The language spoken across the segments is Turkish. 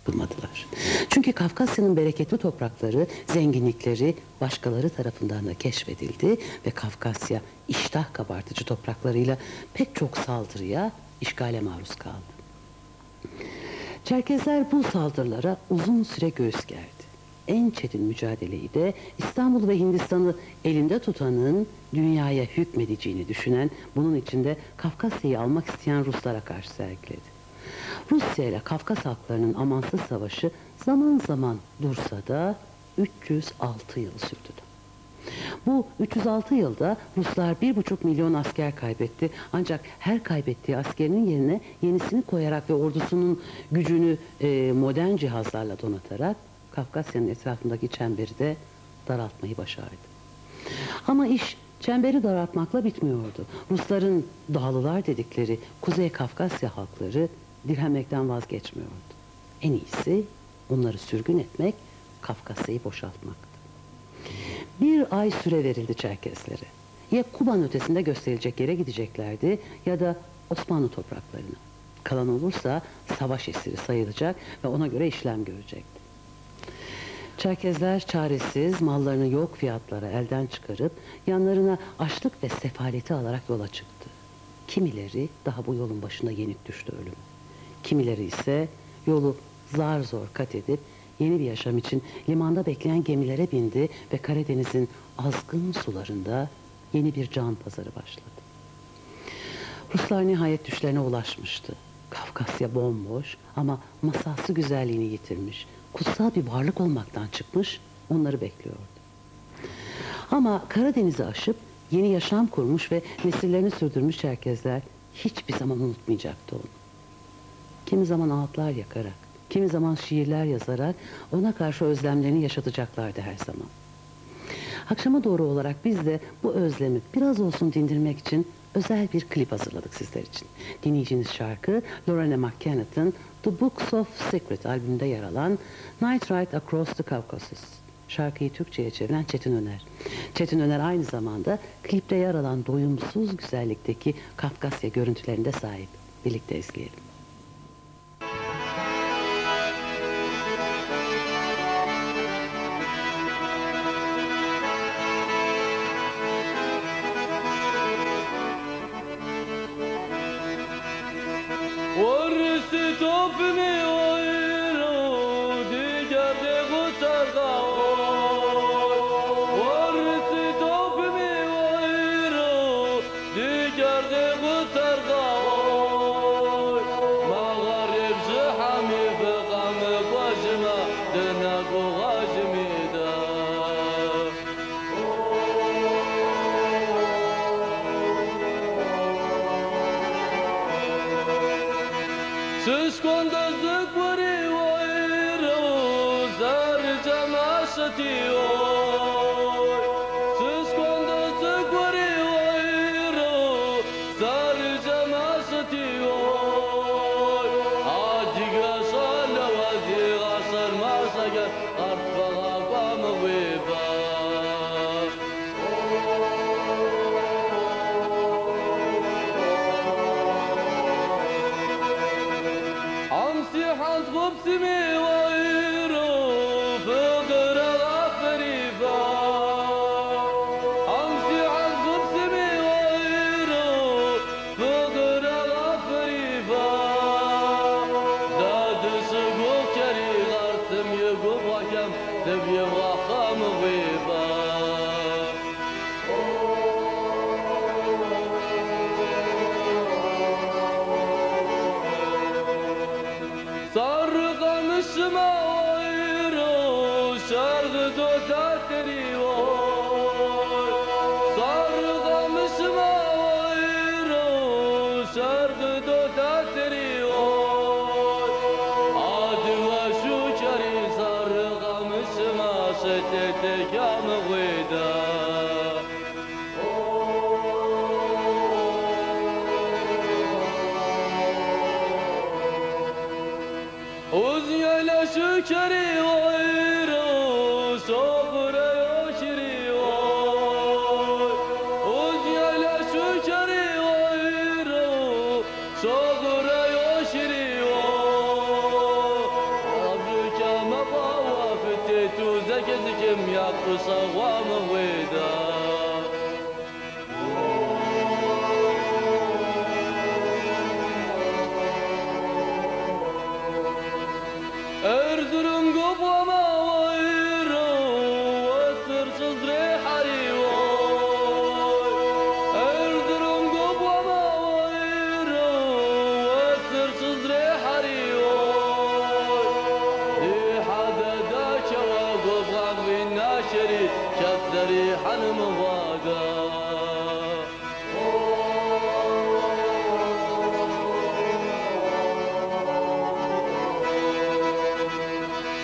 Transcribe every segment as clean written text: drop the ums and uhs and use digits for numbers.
bulmadılar. Çünkü Kafkasya'nın bereketli toprakları, zenginlikleri başkaları tarafından da keşfedildi ve Kafkasya iştah kabartıcı topraklarıyla pek çok saldırıya, işgale maruz kaldı. Çerkezler bu saldırılara uzun süre göğüs gerdi. En çetin mücadeleyi de İstanbul ve Hindistan'ı elinde tutanın dünyaya hükmedeceğini düşünen, bunun içinde Kafkasya'yı almak isteyen Ruslara karşı sergiledi. Rusya ile Kafkas halklarının amansız savaşı zaman zaman dursa da 306 yıl sürdü. Bu 306 yılda Ruslar 1,5 milyon asker kaybetti. Ancak her kaybettiği askerinin yerine yenisini koyarak ve ordusunun gücünü modern cihazlarla donatarak Kafkasya'nın etrafındaki çemberi de daraltmayı başardı. Ama iş çemberi daraltmakla bitmiyordu. Rusların Dağlılar dedikleri Kuzey Kafkasya halkları direnmekten vazgeçmiyordu. En iyisi onları sürgün etmek, Kafkasya'yı boşaltmaktı. Bir ay süre verildi Çerkeslere. Ya Kuban ötesinde gösterilecek yere gideceklerdi ya da Osmanlı topraklarına. Kalan olursa savaş esiri sayılacak ve ona göre işlem görecekti. Çerkezler çaresiz mallarını yok fiyatlara elden çıkarıp yanlarına açlık ve sefaleti alarak yola çıktı. Kimileri daha bu yolun başında yenik düştü ölüme. Kimileri ise yolu zar zor kat edip yeni bir yaşam için limanda bekleyen gemilere bindi ve Karadeniz'in azgın sularında yeni bir can pazarı başladı. Ruslar nihayet düşlerine ulaşmıştı. Kafkasya bomboş ama masalsı güzelliğini yitirmiş, kutsal bir varlık olmaktan çıkmış, onları bekliyordu. Ama Karadeniz'i aşıp yeni yaşam kurmuş ve nesillerini sürdürmüş Çerkezler hiçbir zaman unutmayacaktı onu. Kimi zaman ağıtlar yakarak, kimi zaman şiirler yazarak ona karşı özlemlerini yaşatacaklardı her zaman. Akşama doğru olarak biz de bu özlemi biraz olsun dindirmek için özel bir klip hazırladık sizler için. Dinleyeceğiniz şarkı Lorena McKennett'ın The Books of Secret albümünde yer alan Night Ride Across the Caucasus. Şarkıyı Türkçe'ye çeviren Çetin Öner. Çetin Öner aynı zamanda klipte yer alan doyumsuz güzellikteki Kafkasya görüntülerinde sahip. Birlikte izleyelim.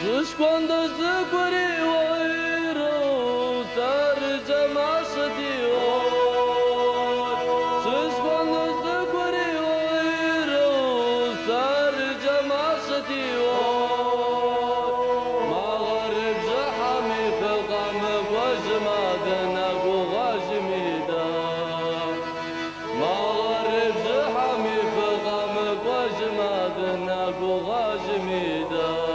Sus cuando se cuero terjemah setiap. Sus cuando se cuero terjemah setiap. Maghrib zahami في الغم وجمادنا وغاجميدا. مغرب زحمي في الغم وجمادنا وغاجميدا.